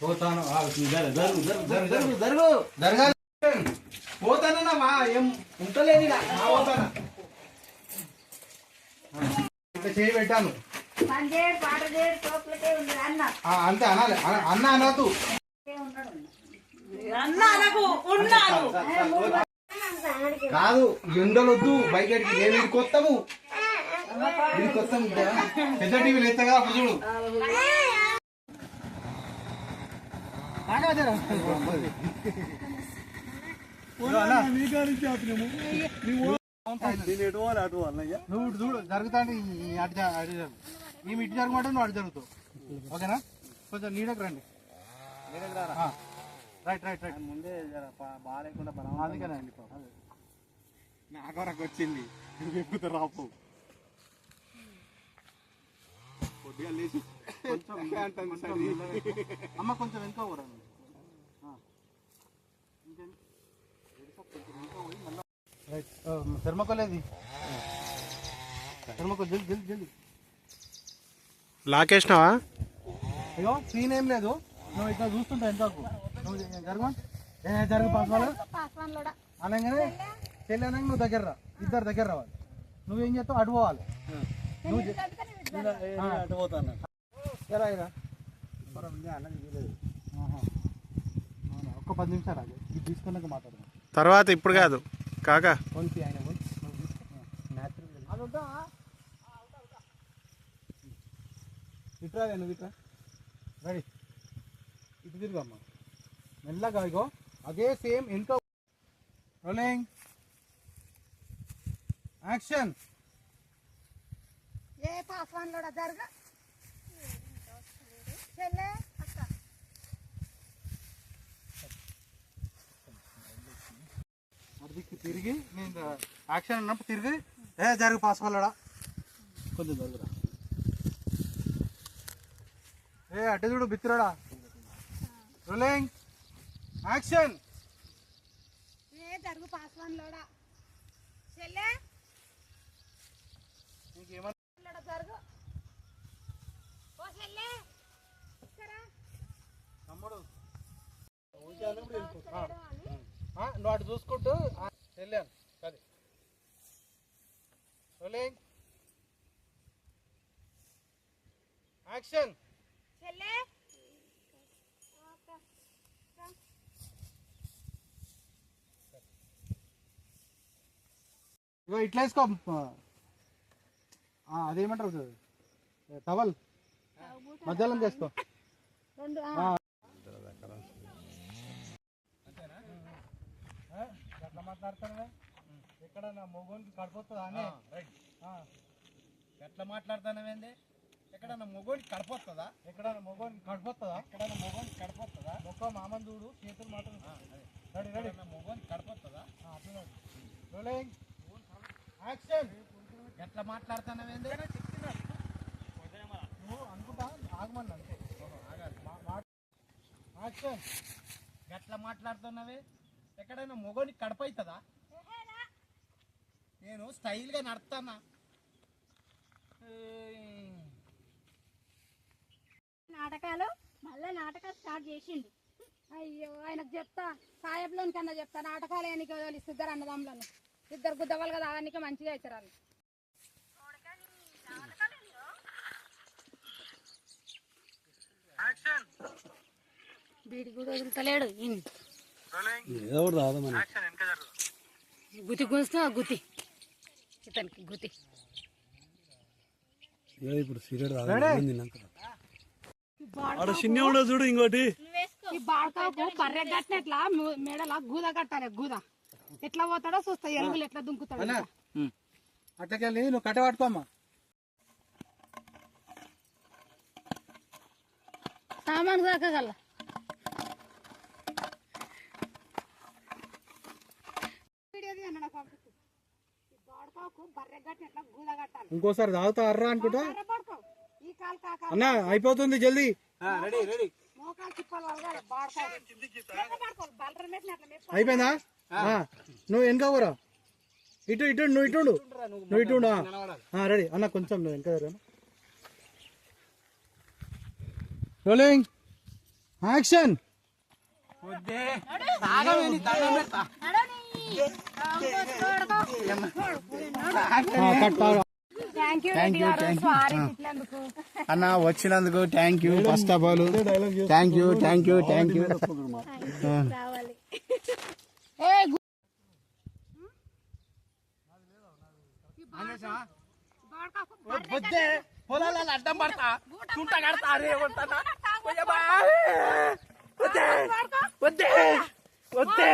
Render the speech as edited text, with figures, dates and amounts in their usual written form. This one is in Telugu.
పోతాను జరగాలి పోతానన్నా మా ఏం ఉంటలేదు పోతానా ఇంకా చేయి పెట్టాను అంతే అనాలి అన్న అనద్దు కాదు ఎండలొద్దు బయటకి నేను ఇది కొత్తము పెద్ద టీవీలు ఎత్తగా అప్పుడు చూడు నువ్వు చూడు జరుగుతా ఈమె ఇటు జరగమంటే నువ్వు అటు జరుగుతావు ఓకేనా కొంచెం నీడకు రండి రైట్ రైట్ రైట్ ముందే బాగాలేకుండా అందుకేనండి నాకు నాకు వచ్చింది నువ్వు ఎక్కుతా రాపు కొద్దిగా లేచి అమ్మ కొంచెం వెనుక పోరా రైట్ థర్మకోలేది థర్మకోల్ జల్ది జల్ది జల్ది లాకేసినావా అయ్యో సీన్ ఏం లేదు నువ్వు ఇక్కడ చూస్తుంటా ఎంతకు నువ్వు జరుగు పాస్వాళ్ళు అనగానే చెల్లి అనగా నువ్వు దగ్గర రా ఇద్దరు దగ్గర రావాలి నువ్వేం చేస్తావు అటు పోవాలి నువ్వు అటు పోతాను ఒక్క 10 నిమిషాలు అది ఇది తీసుకున్నాక మాట్లాడదాం తర్వాత ఇప్పుడు కాదు కాకా కొంచెం ఆయన ఇట్రా నువ్వు ఇట్రా రెడీ ఇటు తిరుగు అమ్మ మెల్లగా ఇగో అదే సేమ్ ఎంతో రోలింగ్ యాక్షన్ ఏ పాస్వాన్ లోడ జరగ చెల్లె అక్క అదికి తిరిగి నేను యాక్షన్ అన్నప్పుడు తిరిగి జరుగు పాస్వాన్ కొంచెం జరుగురా అటు చూడు బిత్తురాడా రోలింగ్ యాక్షన్ ఏ జరుగు పాస్వాన్ లోడ చెల్లె నీకేమన్నా జరుగు ఓ చెల్లె తమ్ముడు నువ్వు అటు చూసుకుంటూ వెళ్ళాను అది రోలింగ్ యాక్షన్ చెల్లె ఇగో ఇట్లా వేసుకో అదేమంటారు టవల్ మధ్యాహ్నం చేసుకో ఎట్లా మాట్లాడతానే ఎక్కడ నా మొగోనికి కడిపోతుందా అని ఎట్లా మాట్లాడతానవేంది ఎక్కడన్నా మొగోనికి కడిపోతుందా ఎక్కడన్నా మొగోనికి కడిపోతుందా ఎక్కడన్నా మొగోనికి కడిపోతుందా ఒక్క మామని చూడు చేతులు మాత్రం రెడీ రెడీ మొగోనికి కడిపోతుందా అట్లా రోలింగ్ యాక్షన్ ఎట్లా మాట్లాడతానవేంది నువ్వు అనుకుంటా ఆగమన్నా అంతే యాక్షన్ ఎట్లా మాట్లాడుతున్నావే ఎక్కడైనా మొగోనికి కడపవుతుందా నేను స్టైల్గా నడుస్తానా నాటకాలు మళ్ళీ నాటకాలు స్టార్ట్ చేసిండు అయ్యో ఆయనకు చెప్తా సాయబ్లోని కన్నా చెప్తా నాటకాలు ఆయనకి ఇద్దరు అన్నదమ్ములను ఇద్దరు గుద్దవాళ్ళు కదా ఆయనకి మంచిగా అవుతారు వాళ్ళు వీడి కూడా వదులుతలేడు గుతి గుంచుతా గుతి ఇతనికి గుతి ఇప్పుడు సీరియడ్ చిన్న చూడు ఇంకోటి ఈ బాడకాకు బర్రె కట్టినట్లా మెడలా గూద కట్టాలి గూద ఎట్లా పోతాడో చూస్తా ఎలుగులు ఎట్లా దుంకుతాడు అట్లకెళ్ళి నువ్వు కట్ట పట్టుకోమ్మా సామాను దాకగల ఇంకోసారి తాగుతా అర్రా అనుకుంటా అన్న అయిపోతుంది జల్దీ అయిపోయిందా నువ్వు వెనక కూరా ఇటు ఇటు నువ్వు ఇటుండు నువ్వు ఇటుండు రెడీ అన్న కొంచెం నువ్వు వెనక రోలింగ్ యాక్షన్ అన్న వచ్చినందుకు thank you first of all thank you thank you thank you పొలాల అడ్డం పడతా చుంట కడతా రే వద్దే వద్దే వద్దే